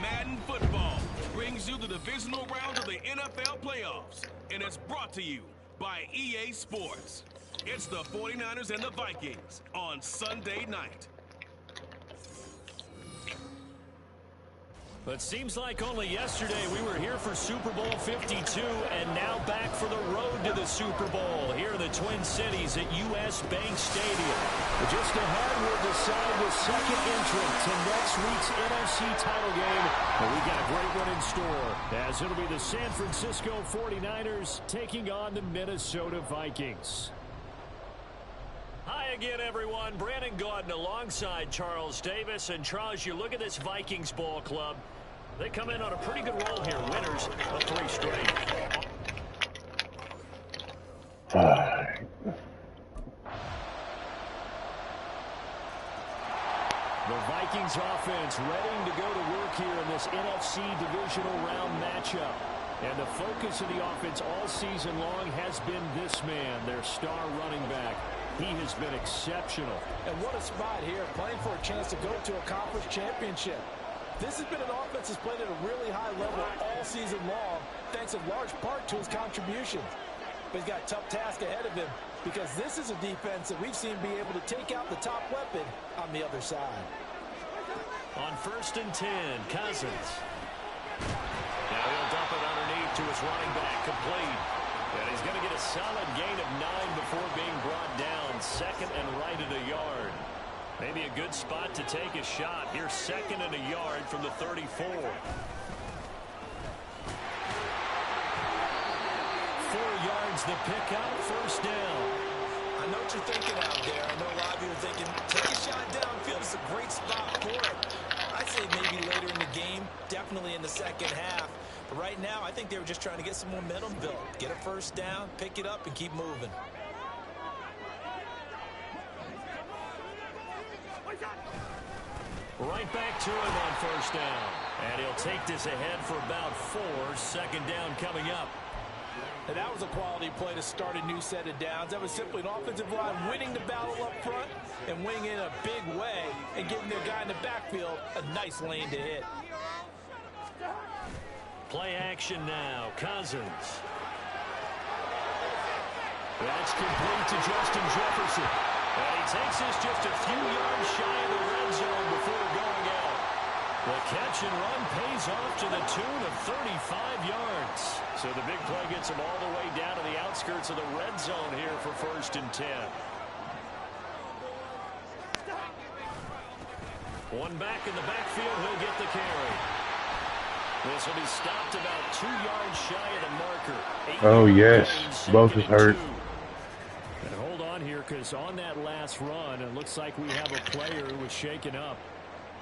Madden football brings you the divisional round of the NFL playoffs, and it's brought to you by EA Sports. It's the 49ers and the Vikings on Sunday night. But seems like only yesterday we were here for Super Bowl 52 and now back for the road to the Super Bowl here in the Twin Cities at US Bank Stadium. But just ahead, we'll decide the second entrant to next week's NFC title game. And we got a great one in store, as it'll be the San Francisco 49ers taking on the Minnesota Vikings. Hi again, everyone. Brandon Gaudin alongside Charles Davis. And Charles, you look at this Vikings ball club. They come in on a pretty good roll here. Winners of 3 straight. The Vikings offense ready to go to work here in this NFC divisional round matchup. And the focus of the offense all season long has been this man, their star running back. He has been exceptional. And what a spot here, playing for a chance to go to a conference championship. This has been an offense that's played at a really high level all season long, thanks in large part to his contributions. But he's got a tough task ahead of him, because this is a defense that we've seen be able to take out the top weapon on the other side. On 1st and 10, Cousins. Now he'll dump it underneath to his running back, complete. And he's going to get a solid gain of 9 before being brought down. Second and right at a yard. Maybe a good spot to take a shot. Here's 2nd and a yard from the 34. 4 yards the pickup, 1st down. I know what you're thinking out there. I know a lot of you are thinking, take a shot downfield. It's a great spot for it. I'd say maybe later in the game, definitely in the second half. But right now, I think they were just trying to get some momentum built. Get a 1st down, pick it up, and keep moving. Right back to him on 1st down. And he'll take this ahead for about 4. 2nd down coming up. And that was a quality play to start a new set of downs. That was simply an offensive line winning the battle up front and winning in a big way and giving their guy in the backfield a nice lane to hit. Play action now. Cousins. That's complete to Justin Jefferson. And he takes this just a few yards shy of the red zone before going out. The catch and run pays off to the tune of 35 yards. So the big play gets him all the way down to the outskirts of the red zone here for 1st and 10. One back in the backfield, he'll get the carry. This will be stopped about 2 yards shy of the marker. Oh yes, both is hurt. And hold on here, because on that last run, it looks like we have a player who was shaken up.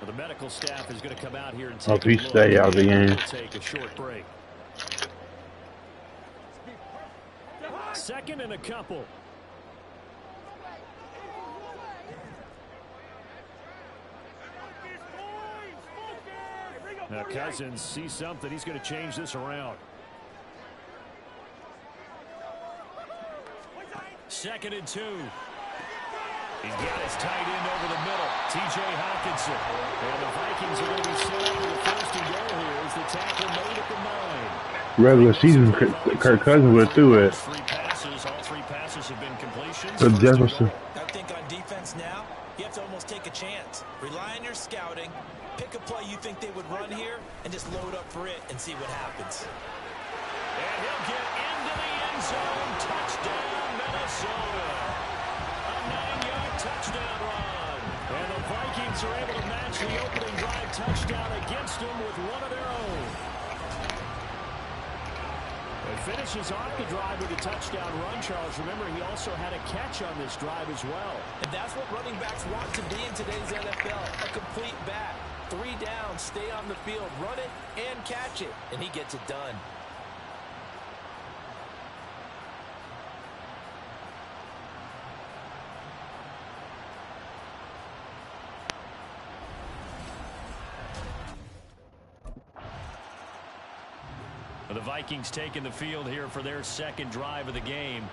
Well, the medical staff is going to come out here and take a look. Stay out of the game. Take a short break. 2nd and a couple. Now Cousins sees something. He's going to change this around. 2nd and 2. He's got his tight end over the middle, T.J. Hawkinson. And the Vikings are going to be set up with a 1st and goal here as the tackle made at the 9. Regular season, Kirk Cousins would have threw it. 3 passes. All 3 passes have been completions. But Jefferson. I think on defense now, you have to almost take a chance. Rely on your scouting. Pick a play you think they would run here and just load up for it and see what happens. And he'll get into the end zone. Touchdown, Minnesota. A 9-yard touchdown run. And the Vikings are able to match the opening drive touchdown against them with one of their own. It finishes off the drive with a touchdown run, Charles. Remember, he also had a catch on this drive as well. And that's what running backs want to be in today's NFL, a complete back. 3 downs, stay on the field, run it, and catch it, and he gets it done. The Vikings taking the field here for their 2nd drive of the game.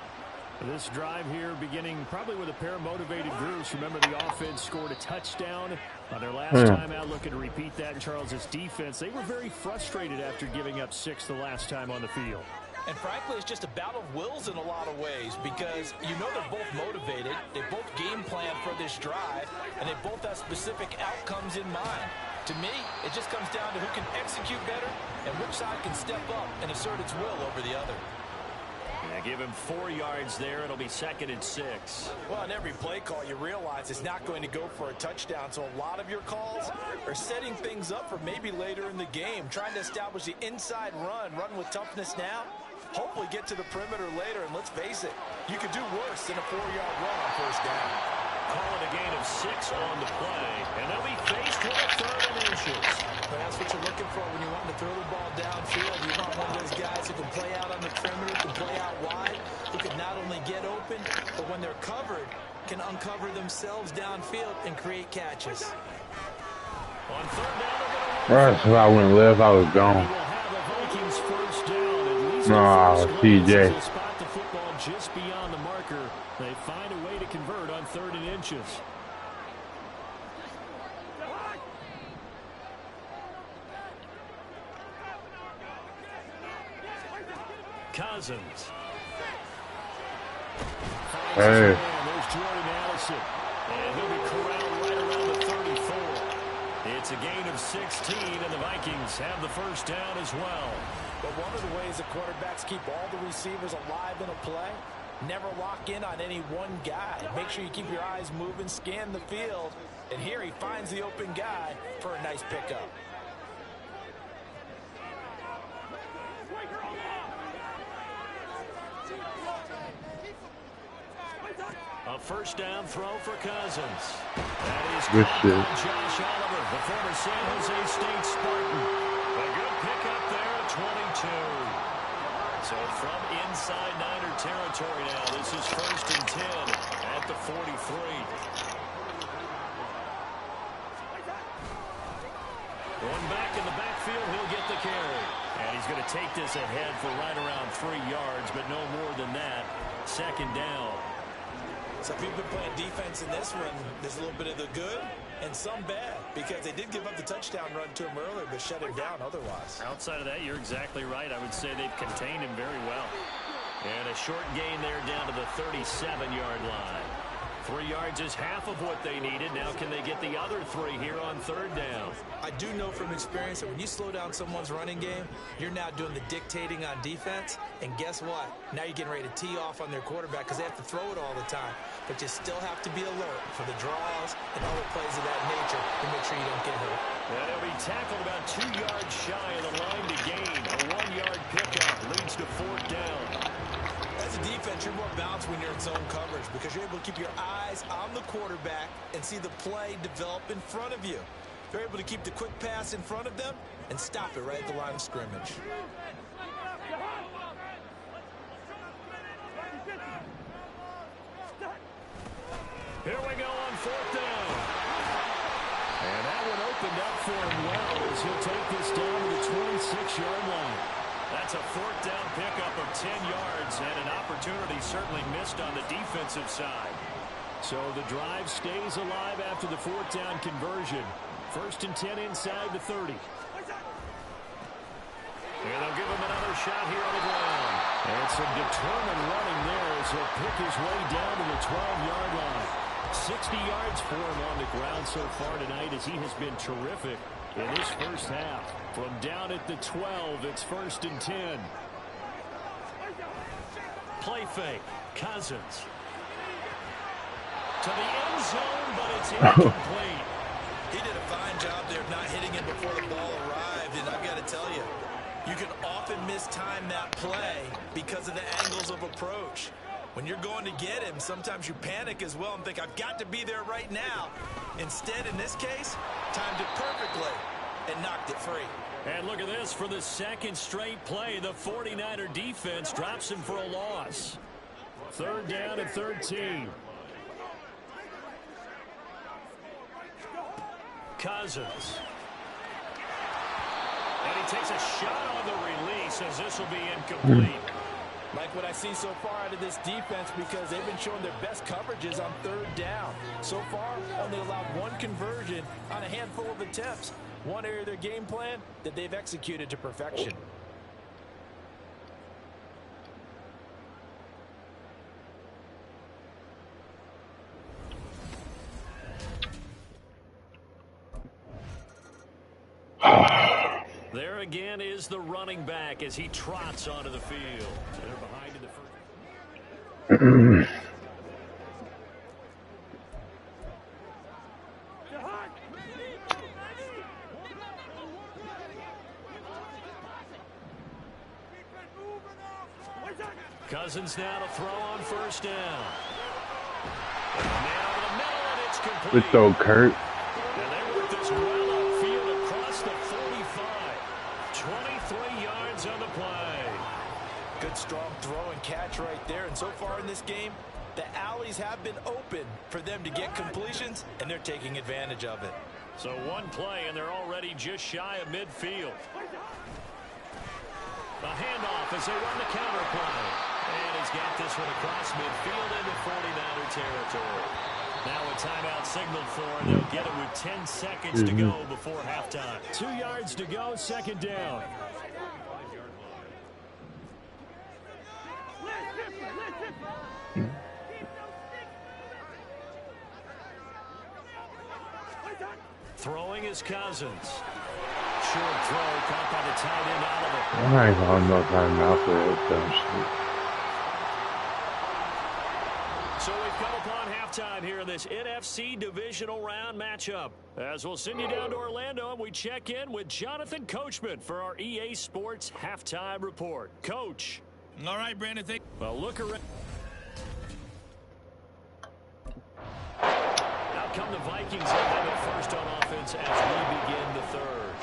This drive here beginning probably with a pair of motivated groups. Remember, the offense scored a touchdown On their last time out looking to repeat that in Charles's defense, they were very frustrated after giving up 6 the last time on the field. And frankly, it's just a battle of wills in a lot of ways because you know they're both motivated, they both game plan for this drive, and they both have specific outcomes in mind. To me, it just comes down to who can execute better and which side can step up and assert its will over the other. Yeah, give him 4 yards there. It'll be 2nd and 6. Well, in every play call, you realize it's not going to go for a touchdown. So a lot of your calls are setting things up for maybe later in the game, trying to establish the inside run with toughness now, hopefully get to the perimeter later. And let's face it, you could do worse than a 4-yard run on first down. Call it a gain of 6 on the play, and they'll be faced with a 3rd and inches. But that's what you're looking for when you want to throw the ball downfield. You want one of those guys who can play out on the perimeter, can play out wide, who can not only get open, but when they're covered, can uncover themselves downfield and create catches. On 3rd down, they're going to If I went left, I was gone. Nah, TJ. Spot the football just beyond the marker. They find a way to convert on 3rd and inches. Cousins. Hey. There's Jordan Allison. And he'll be corralled right around the 34. It's a gain of 16, and the Vikings have the first down as well. But one of the ways that quarterbacks keep all the receivers alive in a play, never lock in on any one guy. Make sure you keep your eyes moving, scan the field, and here he finds the open guy for a nice pickup. A first down throw for Cousins. That is Good shit. Josh Oliver, the former San Jose State Spartan. A good pickup there at 22. So from inside Niner territory now, this is 1st and 10 at the 43. Going back in the backfield, he'll get the carry. And he's going to take this ahead for right around 3 yards, but no more than that. 2nd down. So if you've been playing defense in this one, there's a little bit of the good and some bad because they did give up the touchdown run to him earlier but shut him down otherwise. Outside of that, you're exactly right. I would say they've contained him very well. And a short gain there down to the 37-yard line. 3 yards is half of what they needed. Now can they get the other 3 here on 3rd down? I do know from experience that when you slow down someone's running game, you're now doing the dictating on defense. And guess what? Now you're getting ready to tee off on their quarterback because they have to throw it all the time. But you still have to be alert for the draws and other plays of that nature to make sure you don't get hurt. And he'll be tackled about 2 yards shy of the line to gain. A 1-yard pickup leads to 4th down. As a defense, you're more balanced when you're in zone coverage because you're able to keep your eyes on the quarterback and see the play develop in front of you. You're able to keep the quick pass in front of them and stop it right at the line of scrimmage. Here we go on 4th down. And that one opened up for him well as he'll take this down to the 26-yard line. That's a 4th down pickup of 10 yards and an opportunity certainly missed on the defensive side. So the drive stays alive after the 4th down conversion. 1st and 10 inside the 30. And they'll give him another shot here on the ground. And some determined running there as he'll pick his way down to the 12-yard line. 60 yards for him on the ground so far tonight as he has been terrific in this first half. From down at the 12, it's 1st and 10. Play fake. Cousins. To the end zone, but it's incomplete. He did a fine job there of not hitting it before the ball arrived, and I've got to tell you, you can often mistime that play because of the angles of approach. When you're going to get him, sometimes you panic as well and think, I've got to be there right now. Instead, in this case, timed it perfectly and knocked it free. And look at this. For the 2nd straight play, the 49er defense drops him for a loss. 3rd down and 13. Cousins. And he takes a shot on the release as this will be incomplete. Like what I see so far out of this defense because they've been showing their best coverages on third down. So far, only allowed one conversion on a handful of attempts. One area of their game plan that they've executed to perfection. There again is the running back as he trots onto the field. They're behind in the first. Cousins now to throw on first down. Now to the middle, and it's complete. Good throw, Kurt. And they work this well upfield across the 45. 23 yards on the play. Good strong throw and catch right there. And so far in this game, the alleys have been open for them to get completions, and they're taking advantage of it. So one play, and they're already just shy of midfield. A handoff as they run the counter play. And he's got this one across midfield into 49er territory. Now a timeout signaled for, and they'll get it with 10 seconds to go before halftime. 2 yards to go, second down. Throwing is Cousins. Short throw caught by the tight end Oliver. I ain't got no timeout for that dumb shit. So we've come upon halftime here in this NFC divisional round matchup. As we'll send you down to Orlando, and we check in with Jonathan Coachman for our EA Sports halftime report. Coach. All right, Brandon. Well, look around. Out come the Vikings have it first on offense as we begin the third.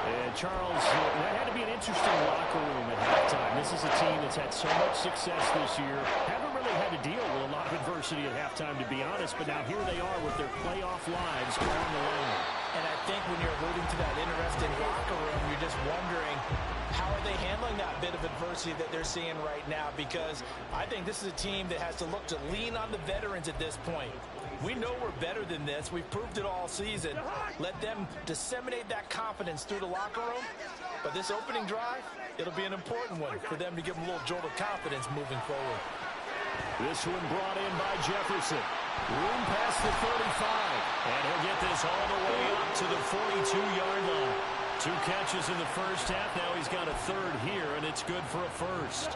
And Charles, that had to be an interesting locker room at halftime. This is a team that's had so much success this year. Haven't really had to deal with a lot of adversity at halftime, to be honest. But now here they are with their playoff lives on the line. And I think when you're alluding to that interesting locker room, you're just wondering, how are they handling that bit of adversity that they're seeing right now? Because I think this is a team that has to look to lean on the veterans at this point. We know we're better than this. We've proved it all season. Let them disseminate that confidence through the locker room. But this opening drive, it'll be an important one for them to give them a little jolt of confidence moving forward. This one brought in by Jefferson. Room past the 35. And he'll get this all the way up to the 42-yard line. 2 catches in the first half. Now he's got a third here, and it's good for a first.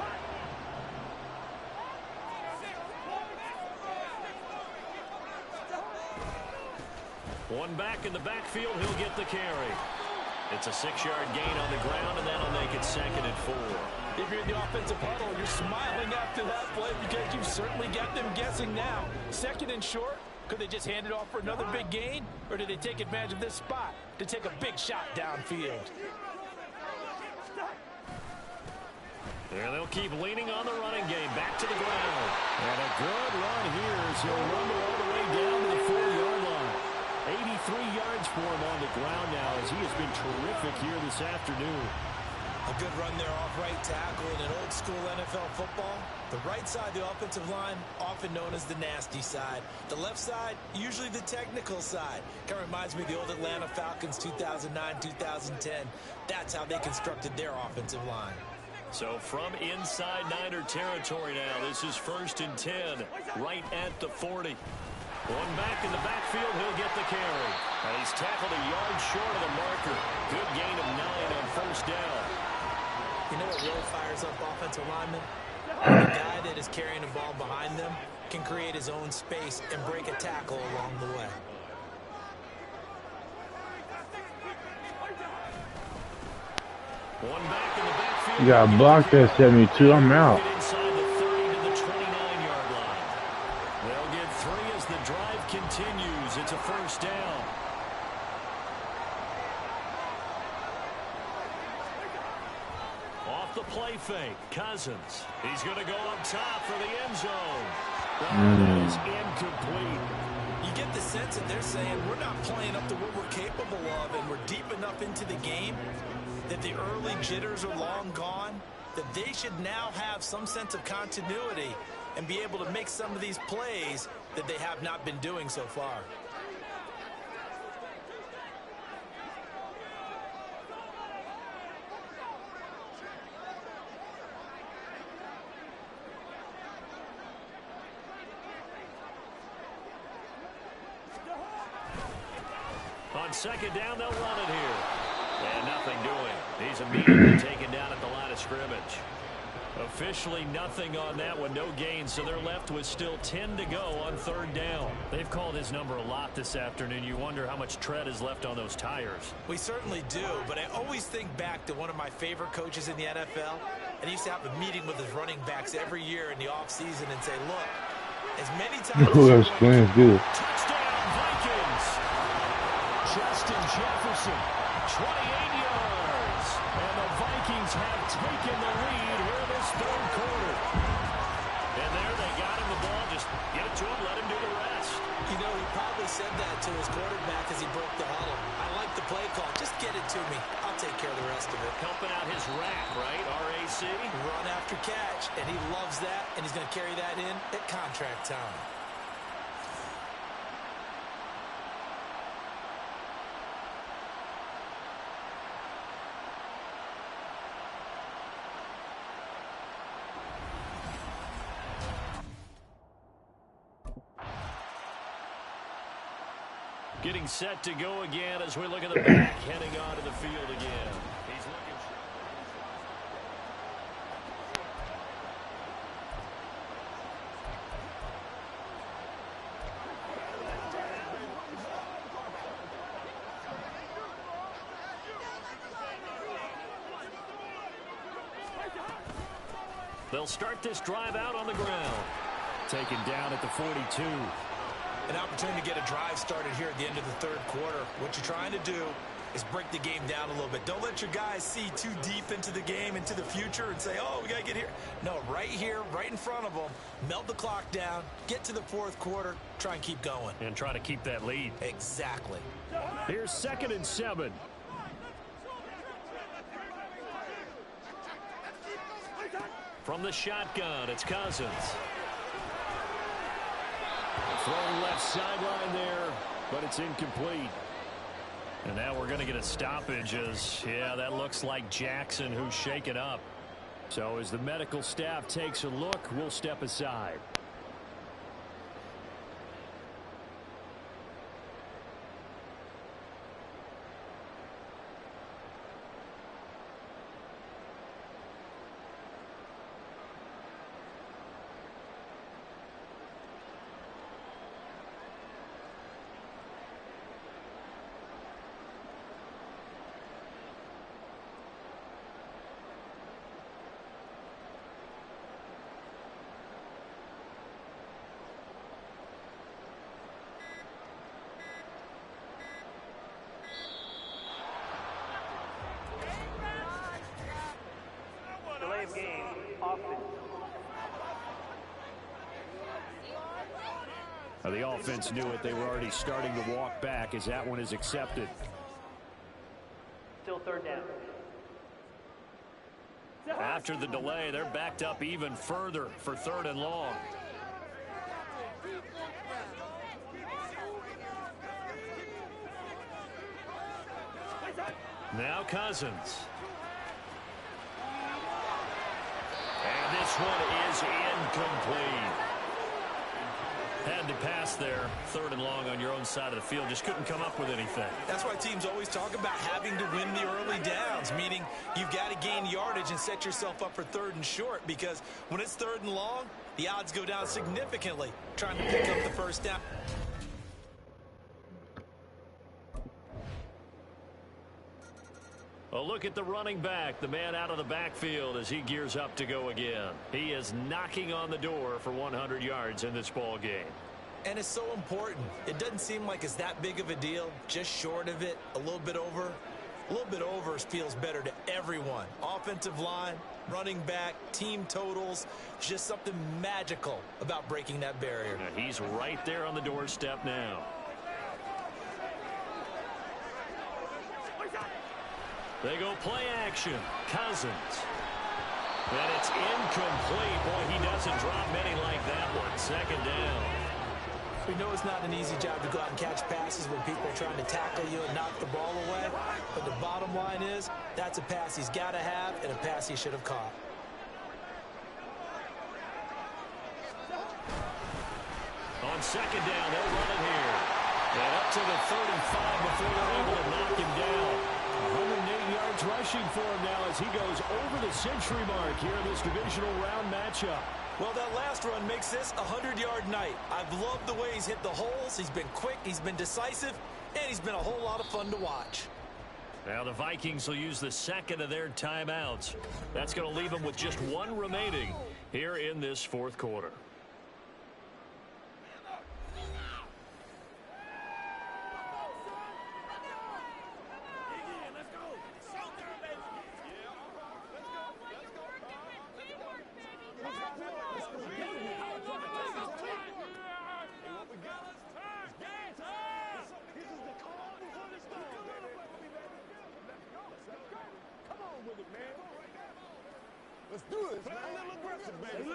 One back in the backfield, he'll get the carry. It's a 6-yard gain on the ground, and that'll make it 2nd and 4. If you're in the offensive huddle, you're smiling after that play because you've certainly got them guessing now. 2nd and short, could they just hand it off for another big gain? Or did they take advantage of this spot to take a big shot downfield? There they'll keep leaning on the running game. Back to the ground. And a good run here as he'll rumble all the way down to the 4-yard line. 83 yards for him on the ground now as he has been terrific here this afternoon. A good run there off right tackle in an old school NFL football. The right side of the offensive line, often known as the nasty side. The left side, usually the technical side. Kind of reminds me of the old Atlanta Falcons 2009-2010. That's how they constructed their offensive line. So from inside Niner territory now, this is 1st and 10, right at the 40. One back in the backfield, he'll get the carry. And he's tackled a yard short of the marker. Good gain of 9 on first down. You know what really fires up offensive linemen? The guy that is carrying the ball behind them can create his own space and break a tackle along the way. One back in the backfield. You got blocked at 72. I'm out. Inside the 30 to the 29-yard line. They'll get 3 as the drive continues. It's a first down. Off the play fake, Cousins. He's going to go up top for the end zone. That is incomplete. You get the sense that they're saying we're not playing up to what we're capable of, and we're deep enough into the game that the early jitters are long gone. that they should now have some sense of continuity and be able to make some of these plays that they have not been doing so far. On second down, they'll run it here. And nothing doing. He's immediately taken down at the line of scrimmage. Officially nothing on that one, no gain, so they're left with still 10 to go on third down. They've called his number a lot this afternoon. You wonder how much tread is left on those tires. We certainly do, but I always think back to one of my favorite coaches in the NFL, and he used to have a meeting with his running backs every year in the offseason and say, look, as many times as Those plans do. Touchdown, Vikings! Justin Jefferson, 28 yards. And the Vikings have taken the lead here this third quarter. And there they got him the ball. Just get it to him, let him do the rest. You know, he probably said that to his quarterback as he broke the huddle. I like the play call. Just get it to me. I'll take care of the rest of it. Helping out his rack, right? RAC. Run after catch, and he loves that, and he's going to carry that in at contract time. Getting set to go again as we look at the back, heading onto the field again. He's looking for... They'll start this drive out on the ground. Taken down at the 42. An opportunity to get a drive started here at the end of the third quarter. What you're trying to do is break the game down a little bit. Don't let your guys see too deep into the game, into the future, and say, oh, we got to get here. No, right here, right in front of them, melt the clock down, get to the fourth quarter, try and keep going. And try to keep that lead. Exactly. Here's 2nd and 7. From the shotgun, it's Cousins. Thrown left sideline there, but it's incomplete. And now we're going to get a stoppage as, yeah, that looks like Jackson who's shaken up. So as the medical staff takes a look, we'll step aside. Game, offense. The offense knew it. They were already starting to walk back as that one is accepted. Still third down. After the delay, they're backed up even further for 3rd and long. Now Cousins. And this one is incomplete. Had to pass there, 3rd and long on your own side of the field. Just couldn't come up with anything. That's why teams always talk about having to win the early downs, meaning you've got to gain yardage and set yourself up for 3rd and short, because when it's 3rd and long, the odds go down significantly trying to pick up the first down. A look at the running back, the man out of the backfield as he gears up to go again. He is knocking on the door for 100 yards in this ball game. And it's so important. It doesn't seem like it's that big of a deal, just short of it, a little bit over. A little bit over feels better to everyone. Offensive line, running back, team totals, just something magical about breaking that barrier. Now he's right there on the doorstep now. They go play action. Cousins. And it's incomplete. Boy, he doesn't drop many like that one. Second down. We know it's not an easy job to go out and catch passes when people are trying to tackle you and knock the ball away. But the bottom line is, that's a pass he's got to have and a pass he should have caught. On second down, they'll run it here. And up to the 35 before they're able to knock him down. 108 yards rushing for him now as he goes over the century mark here in this divisional round matchup. Well, that last run makes this a 100-yard night. I've loved the way he's hit the holes. He's been quick, he's been decisive, and he's been a whole lot of fun to watch. Now the Vikings will use the second of their timeouts. That's going to leave them with just one remaining here in this fourth quarter. Let's do this, man. A little aggressive, baby.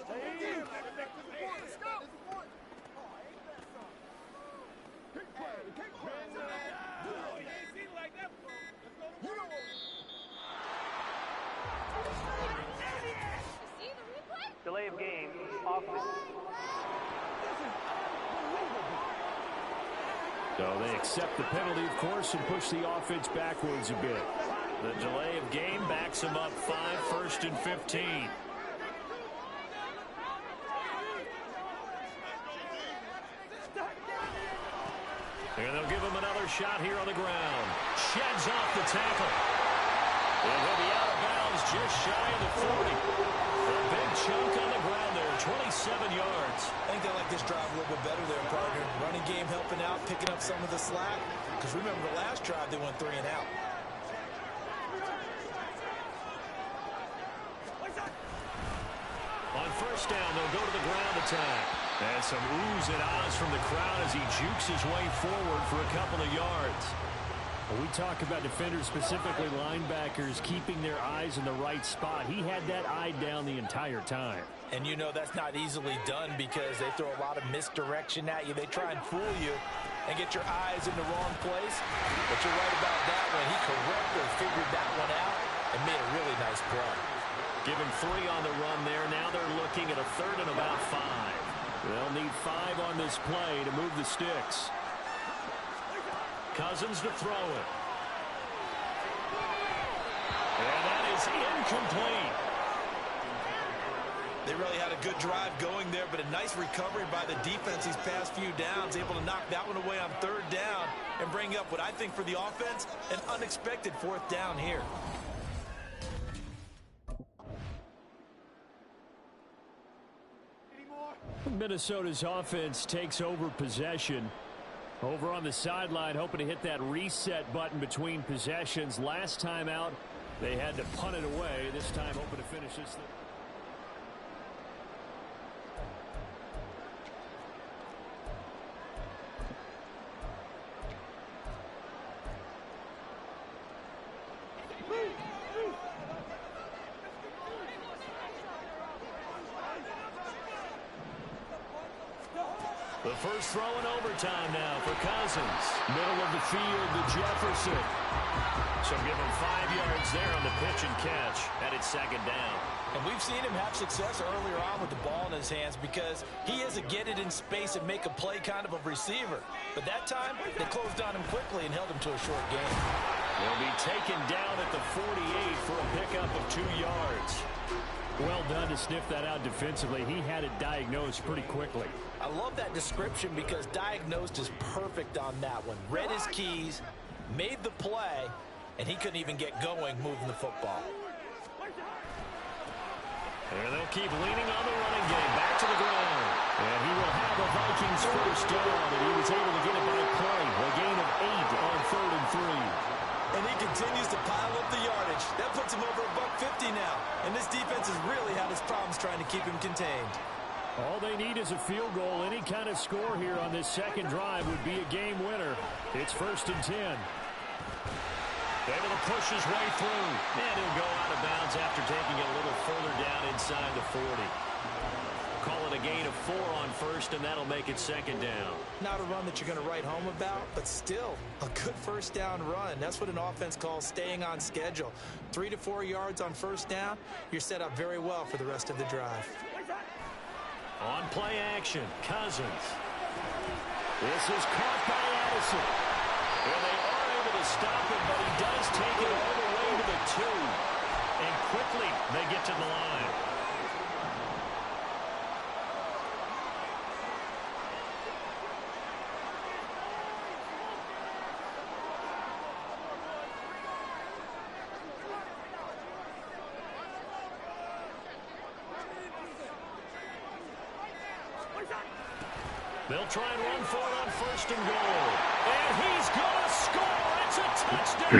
Stay in. Let's go. Keep playing. Keep playing. You ain't seen it like that before. Let's go to work. See the replay? Delay of game, offense. So they accept the penalty, of course, and push the offense backwards a bit. The delay of game backs them up 5, 1st and 15. And they'll give him another shot here on the ground. Sheds off the tackle. And he'll be out of bounds just shy of the 40. A big chunk on the ground there, 27 yards. I think they like this drive a little bit better there, partner. Running game helping out, picking up some of the slack. Because remember the last drive, they went 3 and out. On first down, they'll go to the ground attack. And some oohs and ahs from the crowd as he jukes his way forward for a couple of yards. Well, we talk about defenders, specifically linebackers, keeping their eyes in the right spot. He had that eye down the entire time. And you know that's not easily done because they throw a lot of misdirection at you. They try and fool you and get your eyes in the wrong place. But you're right about that one. He correctly figured that one out and made a really nice play. Give him 3 on the run there. Now they're looking at a 3rd and about 5. They'll need 5 on this play to move the sticks. Cousins to throw it. And that is incomplete. They really had a good drive going there, but a nice recovery by the defense these past few downs, able to knock that one away on 3rd down and bring up what I think for the offense, an unexpected 4th down here. Minnesota's offense takes over possession. Over on the sideline, hoping to hit that reset button between possessions. Last time out, they had to punt it away. This time, hoping to finish this thing. The first throw in overtime now for Cousins. Middle of the field to Jefferson. So give him 5 yards there on the pitch and catch. And it's 2nd down. And we've seen him have success earlier on with the ball in his hands because he is a get it in space and make a play kind of a receiver. But that time, they closed on him quickly and held him to a short gain. He'll be taken down at the 48 for a pickup of 2 yards. Well done to sniff that out defensively. He had it diagnosed pretty quickly. I love that description because diagnosed is perfect on that one. Read his keys, made the play, and he couldn't even get going moving the football. And they'll keep leaning on the running game. Back to the ground. And he will have the Vikings first down, and he was able to get it by play. A gain of 8 on 3rd and 3. And he continues to pile up the yardage. That puts him over $150 now. And this defense has really had its problems trying to keep him contained. All they need is a field goal. Any kind of score here on this second drive would be a game winner. It's 1st and 10. Able to push his way through. And he'll go out of bounds after taking it a little further down inside the 40. Call it a gain of 4 on first, and that'll make it second down. Not a run that you're going to write home about, but still a good first down run. That's what an offense calls staying on schedule. 3 to 4 yards on first down, you're set up very well for the rest of the drive. On play action, Cousins. This is caught by Addison. And they are able to stop him, but he does take it all the way to the 2. And quickly they get to the line. They'll try and run for it on first and goal. And he's going to score. It's a touchdown.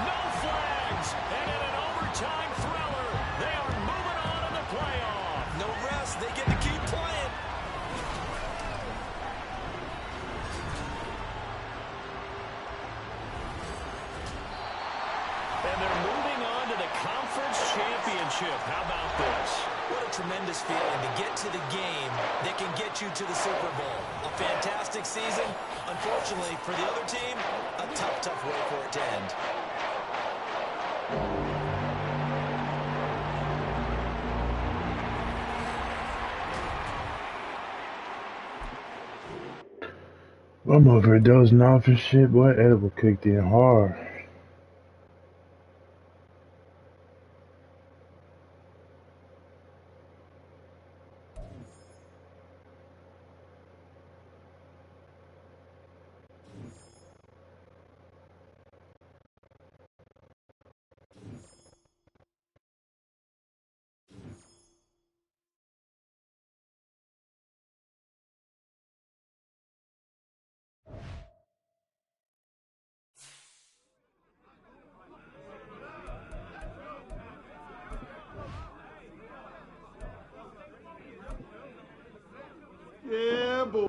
No flags. And in an overtime thriller, they are moving on in the playoff. No rest. They get to keep playing. And they're moving on to the conference championship. How about this? What a tremendous feeling to get to the game that can get you to the Super Bowl. A fantastic season. Unfortunately, for the other team, a tough, tough way for it to end. I'm over here dozing off and shit, boy. Edible kicked in hard. Yeah, boy.